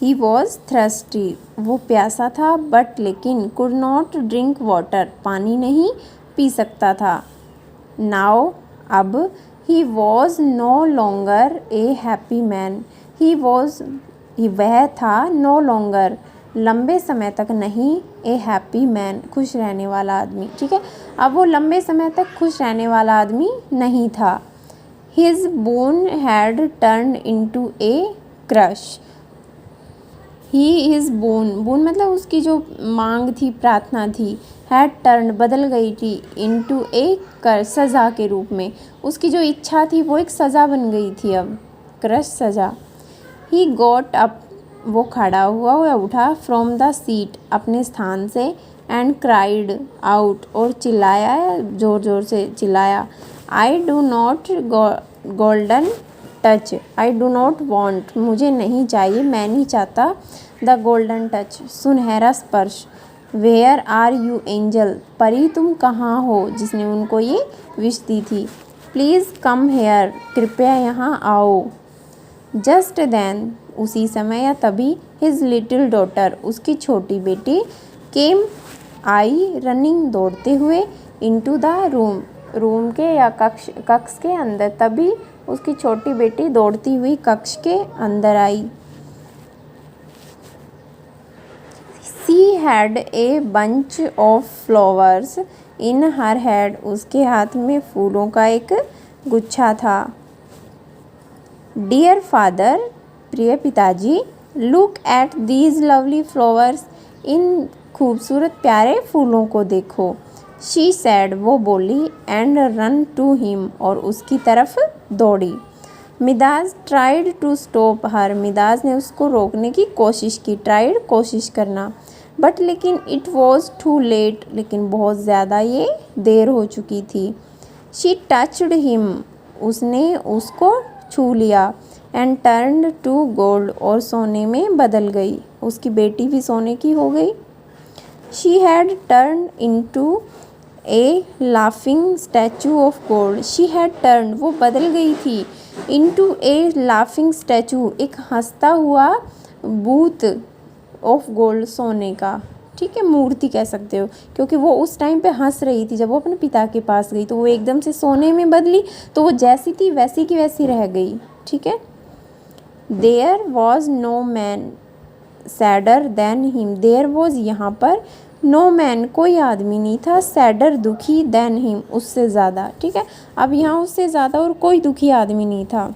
He was thirsty, वो प्यासा था, बट लेकिन कुड नॉट ड्रिंक वाटर, पानी नहीं पी सकता था। नाउ, अब, he was no longer a happy man, he was, वह था, नो लॉन्गर, लंबे समय तक नहीं, ए हैप्पी मैन, खुश रहने वाला आदमी। ठीक है, अब वो लंबे समय तक खुश रहने वाला आदमी नहीं था। His bone had turn into A crush, his bone मतलब उसकी जो मांग थी, प्रार्थना थी, हैड टर्न बदल गई थी, इनटू ए सज़ा के रूप में, उसकी जो इच्छा थी वो एक सज़ा बन गई थी अब, क्रश सज़ा। ही गॉट अप, वो खड़ा हुआ या उठा, फ्रॉम द सीट, अपने स्थान से, एंड क्राइड आउट, और चिल्लाया, ज़ोर ज़ोर से चिल्लाया, I do not golden touch, I do not want, मुझे नहीं चाहिए, मैं नहीं चाहता, द गोल्डन टच, सुनहरा स्पर्श, वेयर आर यू एंजल, परी तुम कहाँ हो, जिसने उनको ये विश दी थी, प्लीज़ कम हेयर, कृपया यहाँ आओ। जस्ट देन, उसी समय या तभी, हिज लिटिल डॉटर, उसकी छोटी बेटी, केम, आई, रनिंग, दौड़ते हुए, इनटू द रूम, रूम के या कक्ष के अंदर, तभी उसकी छोटी बेटी दौड़ती हुई कक्ष के अंदर आई। She had a bunch of flowers in her hand, उसके हाथ में फूलों का एक गुच्छा था। डियर फादर, प्रिय पिताजी, look at these lovely flowers, इन खूबसूरत प्यारे फूलों को देखो। शी सैड, वो बोली, एंड रन टू हिम, और उसकी तरफ दौड़ी। मिदाज ट्राइड टू स्टॉप हर, मिदाज ने उसको रोकने की कोशिश की, ट्राइड कोशिश करना, बट लेकिन इट वॉज टू लेट, लेकिन बहुत ज़्यादा ये देर हो चुकी थी। शी टच्ड हिम, उसने उसको छू लिया, एंड टर्न्ड टू गोल्ड, और सोने में बदल गई, उसकी बेटी भी सोने की हो गई। She had turn into A laughing statue of gold, she had turn, वो बदल गई थी, इनटू ए लाफिंग स्टैचू, एक हंसता हुआ बूत, ऑफ गोल्ड, सोने का। ठीक है, मूर्ति कह सकते हो, क्योंकि वो उस टाइम पे हंस रही थी जब वो अपने पिता के पास गई, तो वो एकदम से सोने में बदली, तो वो जैसी थी वैसी की वैसी रह गई। ठीक है। There was no man sadder than him, there was, यहाँ पर, नो मैन, कोई आदमी नहीं था, सैडर, दुखी, देन हिम, उससे ज़्यादा। ठीक है, अब यहाँ उससे ज़्यादा और कोई दुखी आदमी नहीं था।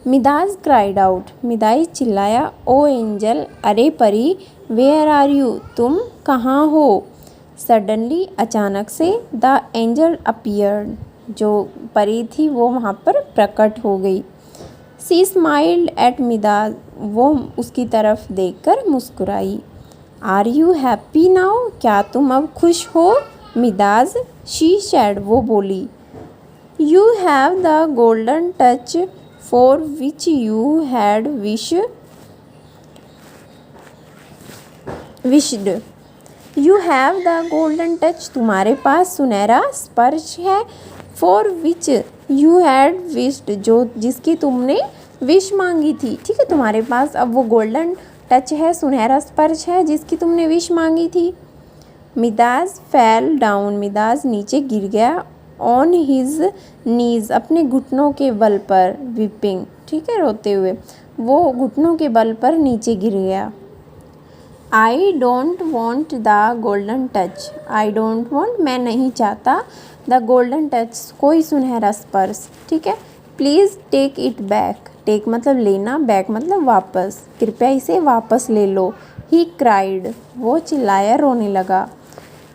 मिदाज क्राइड आउट, मिदाई चिल्लाया, ओ एंजल, अरे परी, वेयर आर यू, तुम कहाँ हो। सडनली, अचानक से, द एंजल अपीयर्ड, जो परी थी वो वहाँ पर प्रकट हो गई। सी स्माइल्ड एट मिदाज, वो उसकी तरफ देखकर मुस्कुराई। आर यू हैप्पी नाउ, क्या तुम अब खुश हो। मिदाज, शी सैड, वो बोली। You have the golden touch for which you had wished, you have the golden touch, तुम्हारे पास सुनहरा स्पर्श है, for which you had wished, जो जिसकी तुमने विश मांगी थी। ठीक है, तुम्हारे पास अब वो गोल्डन टच है, सुनहरा स्पर्श है, जिसकी तुमने विश मांगी थी। मिदाज फेल डाउन, मिदाज नीचे गिर गया, ऑन हिज नीज, अपने घुटनों के बल पर, वीपिंग, ठीक है, रोते हुए, वो घुटनों के बल पर नीचे गिर गया। I don't want the golden touch, I don't want, मैं नहीं चाहता, द गोल्डन टच, कोई सुनहरा स्पर्श। ठीक है, please take it back, take मतलब लेना, बैक मतलब वापस, कृपया इसे वापस ले लो। ही क्राइड, वो चिल्लाया, रोने लगा।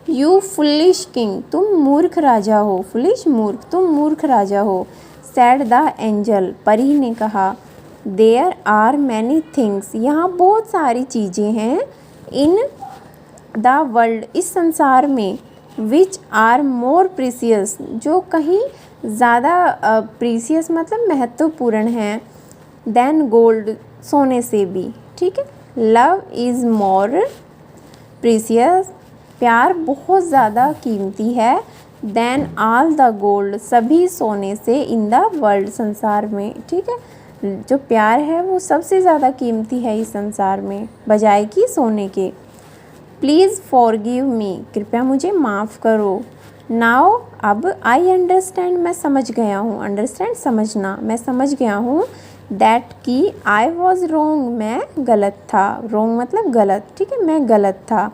यू फुलिश किंग, तुम मूर्ख राजा हो, फुलिश मूर्ख, तुम मूर्ख राजा हो। सैड द एंजल, परी ने कहा। देयर आर मैनी थिंग्स, यहाँ बहुत सारी चीज़ें हैं, इन द वर्ल्ड, इस संसार में, विच आर मोर प्रीसियस, जो कहीं ज़्यादा प्रीसियस मतलब महत्वपूर्ण हैं, देन गोल्ड, सोने से भी। ठीक है, लव इज़ मोर प्रीसियस, प्यार बहुत ज़्यादा कीमती है, देन ऑल द गोल्ड, सभी सोने से, इन द वर्ल्ड, संसार में। ठीक है, जो प्यार है वो सबसे ज़्यादा कीमती है इस संसार में, बजाय कि सोने के। प्लीज़ फॉरगिव मी, कृपया मुझे माफ़ करो। नाउ, अब आई अंडरस्टैंड, मैं समझ गया हूँ। अंडरस्टैंड समझना, मैं समझ गया हूँ। दैट कि आई वॉज रोंग, मैं गलत था। रोंग मतलब गलत, ठीक है, मैं गलत था।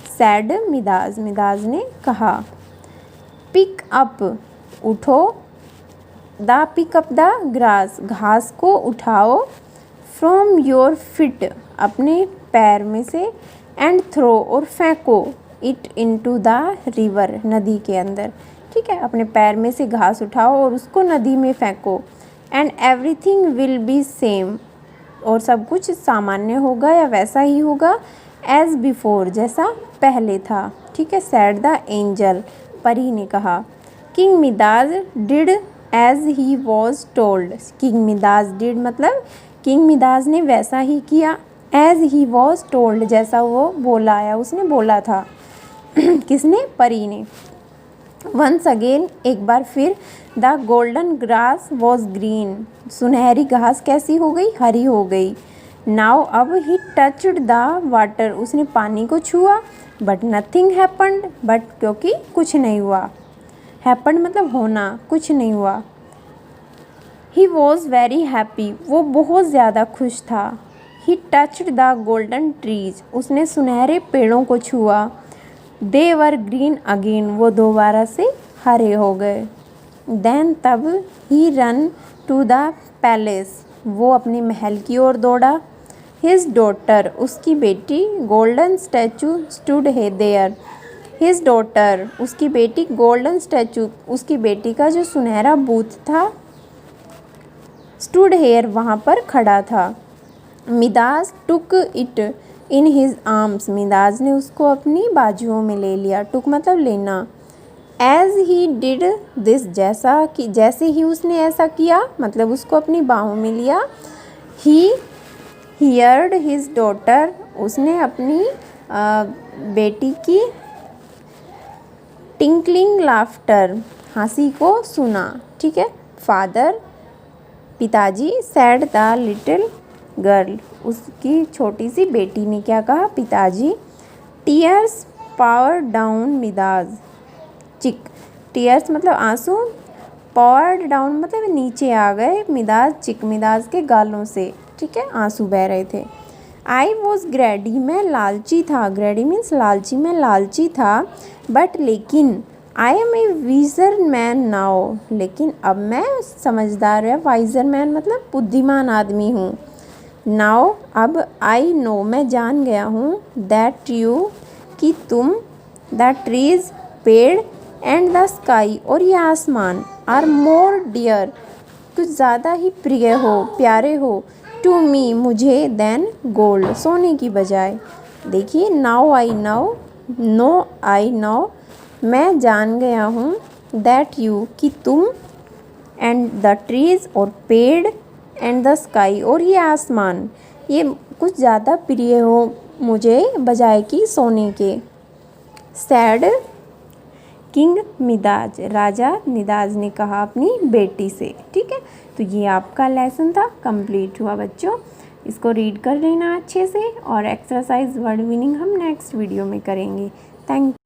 सैड मिदाज, मिदाज ने कहा। पिक अप, उठो। The pick up the grass, घास को उठाओ। फ्रॉम योर फिट, अपने पैर में से। एंड थ्रो, और फेंको। इट इनटू द रिवर, नदी के अंदर, ठीक है। अपने पैर में से घास उठाओ और उसको नदी में फेंको। And everything will be same, और सब कुछ सामान्य होगा या वैसा ही होगा। एज बिफोर, जैसा पहले था, ठीक है। सैड द एंजल, परी ने कहा। King Midas did as he was told, king Midas did मतलब किंग मिदाज ने वैसा ही किया। एज ही वॉज टोल्ड, जैसा वो बोला या उसने बोला था। किसने? परी ने। वंस अगेन, एक बार फिर। The golden grass was green, सुनहरी घास कैसी हो गई? हरी हो गई। नाउ, अब। ही टचड द वाटर, उसने पानी को छुआ। बट नथिंग हैपन्ड, बट क्योंकि कुछ नहीं हुआ। हैपन्ड मतलब होना, कुछ नहीं हुआ। ही वॉज वेरी हैप्पी, वो बहुत ज़्यादा खुश था। ही टचड द गोल्डन ट्रीज, उसने सुनहरे पेड़ों को छुआ। दे वर ग्रीन अगेन, वो दोबारा से हरे हो गए। देन, तब। ही रन टू द पैलेस, वो अपने महल की ओर दौड़ा। हिज डॉटर, उसकी बेटी। गोल्डन स्टैचू स्टूड है देयर, हिज डॉटर, उसकी बेटी। गोल्डन स्टैचू, उसकी बेटी का जो सुनहरा बूथ था। स्टूड हेयर, वहाँ पर खड़ा था। Midas took it in his arms, Midas ने उसको अपनी बाजुओं में ले लिया। टुक मतलब लेना। एज ही डिड दिस, जैसे ही उसने ऐसा किया, मतलब उसको अपनी बाहों में लिया। ही हियर्ड हिज डॉटर, उसने अपनी बेटी की टिंकलिंग लाफ्टर, हंसी को सुना, ठीक है। फादर, पिताजी। सैड द लिटिल गर्ल, उसकी छोटी सी बेटी ने क्या कहा? पिताजी। टीयर्स पावर डाउन मिदाज चिक, टीयर्स मतलब आंसू। पावर्ड डाउन मतलब नीचे आ गए। मिदाज चिक, मिदाज के गालों से, ठीक है, आंसू बह रहे थे। आई वॉज ग्रेडी, मैं लालची था। ग्रेडी मीन्स लालची, मैं लालची था। बट लेकिन, I am a wiser man now, लेकिन अब मैं समझदार है। वाइजर मैन मतलब बुद्धिमान आदमी हूँ। नाउ, अब। आई नो, मैं जान गया हूँ। दैट यू, कि तुम। द ट्रीज, पेड़। एंड द स्काई, और ये आसमान। आर मोर डियर, कुछ ज़्यादा ही प्रिय हो, प्यारे हो। टू मी, मुझे। देन गोल्ड, सोने की बजाय। देखिए, now I now, no I now, मैं जान गया हूँ। दैट यू, कि तुम। एंड द ट्रीज, और पेड़। एंड द स्काई, और ये आसमान, ये कुछ ज़्यादा प्रिय हो मुझे, बजाय कि सोने के। सैड किंग मिदाज, राजा मिदाज ने कहा अपनी बेटी से, ठीक है। तो ये आपका लेसन था, कंप्लीट हुआ बच्चों। इसको रीड कर लेना अच्छे से, और एक्सरसाइज वर्ड मीनिंग हम नेक्स्ट वीडियो में करेंगे। थैंक